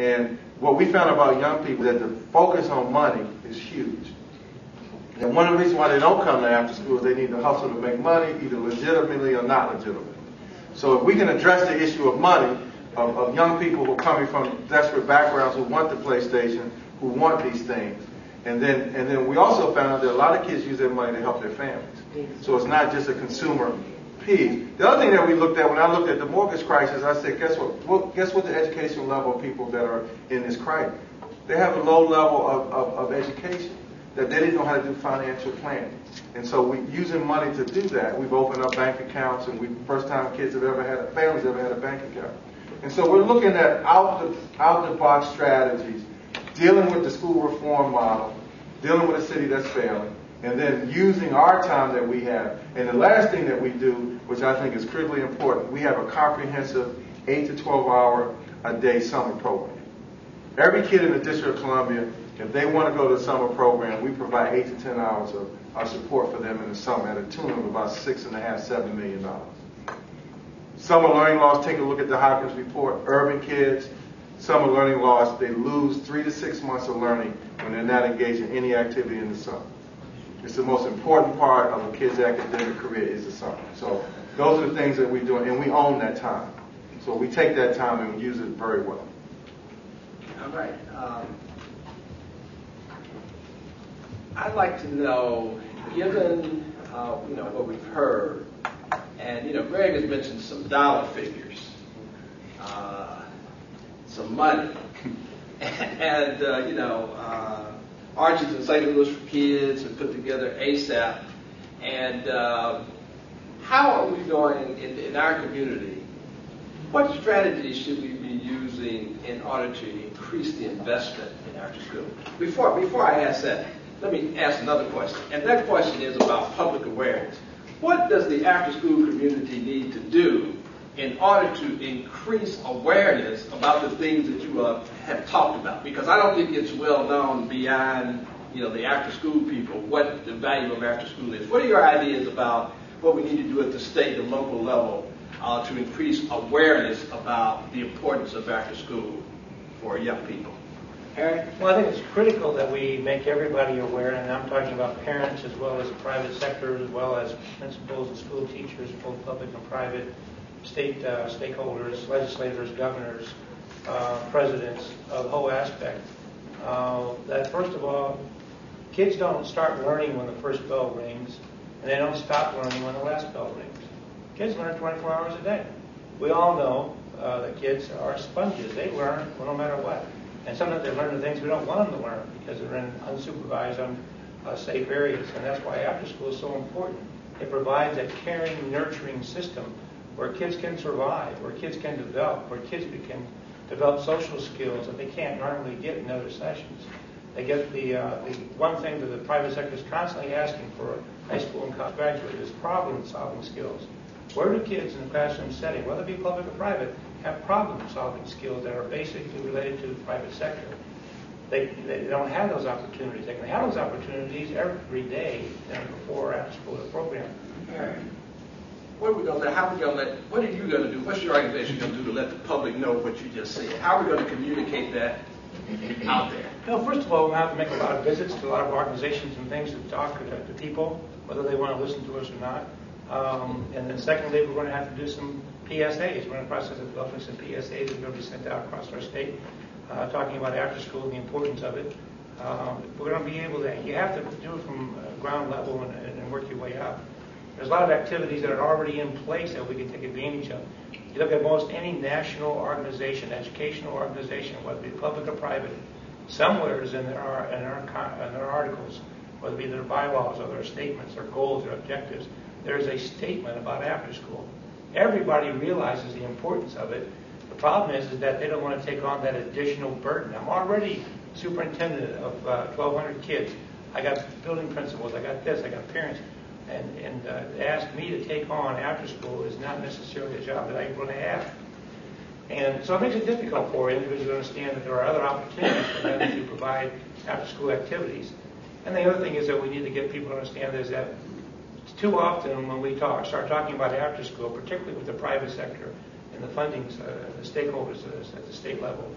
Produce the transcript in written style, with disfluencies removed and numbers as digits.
And what we found about young people is that the focus on money is huge. And one of the reasons why they don't come to after school is they need to hustle to make money, either legitimately or not legitimately. So if we can address the issue of money, of young people who are coming from desperate backgrounds who want the PlayStation, who want these things, and then we also found out that a lot of kids use their money to help their families. So it's not just a consumer piece. The other thing that we looked at, when I looked at the mortgage crisis, I said, guess what? Well, guess what the educational level of people that are in this crisis? They have a low level of education, that they didn't know how to do financial planning. And so we using money to do that, we've opened up bank accounts, and first time kids have ever had, families ever had a bank account. And so we're looking at out-the-box strategies, dealing with the school reform model, dealing with a city that's failing, and then using our time that we have. And the last thing that we do, which I think is critically important, we have a comprehensive 8 to 12 hour a day summer program. Every kid in the District of Columbia, if they want to go to the summer program, we provide 8 to 10 hours of our support for them in the summer at a tune of about $6.5 to $7 million. Summer learning loss, take a look at the Hopkins report. Urban kids, summer learning loss, they lose 3 to 6 months of learning when they're not engaged in any activity in the summer. It's the most important part of a kid's academic career is the summer. So those are the things that we're doing, and we own that time. So we take that time and we use it very well. All right. I'd like to know, given what we've heard, and Greg has mentioned some dollar figures, some money, and Arches in St. Louis for Kids have put together ASAP. And how are we going in our community? What strategies should we be using in order to increase the investment in after school? Before I ask that, let me ask another question. And that question is about public awareness. What does the after school community need to do in order to increase awareness about the things that you have talked about? Because I don't think it's well known beyond the after school people what the value of after school is. What are your ideas about what we need to do at the state and local level to increase awareness about the importance of after school for young people? Eric? Well, I think it's critical that we make everybody aware, and I'm talking about parents as well as the private sector, as well as principals and school teachers, both public and private, state stakeholders, legislators, governors, presidents, the whole aspect. That first of all, kids don't start learning when the first bell rings, and they don't stop learning when the last bell rings. Kids learn 24 hours a day. We all know that kids are sponges. They learn no matter what. And sometimes they learn the things we don't want them to learn because they're in unsupervised, unsafe areas. And that's why after school is so important. It provides a caring, nurturing system where kids can survive, where kids can develop, where kids can develop social skills that they can't normally get in other sessions. They get the one thing that the private sector is constantly asking for high school and college graduates is problem-solving skills. Where do kids in the classroom setting, whether it be public or private, have problem-solving skills that are basically related to the private sector? They don't have those opportunities. They can have those opportunities every day before or after school program. What are we going to do? How are we going to what are you going to do? What's your organization going to do to let the public know what you just said? How are we going to communicate that out there? Well, first of all, we'll have to make a lot of visits to a lot of organizations and things to talk to people, whether they want to listen to us or not. And then secondly, we're going to have to do some PSAs. We're in the process of developing some PSAs that are going to be sent out across our state, talking about after school and the importance of it. We're going to be able to, you have to do it from ground level and work your way up. There's a lot of activities that are already in place that we can take advantage of. You look at most any national organization, educational organization, whether it be public or private, somewhere in their articles, whether it be their bylaws or their statements, their goals, their objectives, there's a statement about after school. Everybody realizes the importance of it. The problem is that they don't want to take on that additional burden. I'm already superintendent of 1,200 kids. I got building principals, I got this, I got parents. And to ask me to take on after school is not necessarily a job that I really have. And so it makes it difficult for individuals to understand that there are other opportunities for them to provide after school activities. And the other thing is that we need to get people to understand is that too often when we start talking about after school, particularly with the private sector and the funding, the stakeholders at the state level,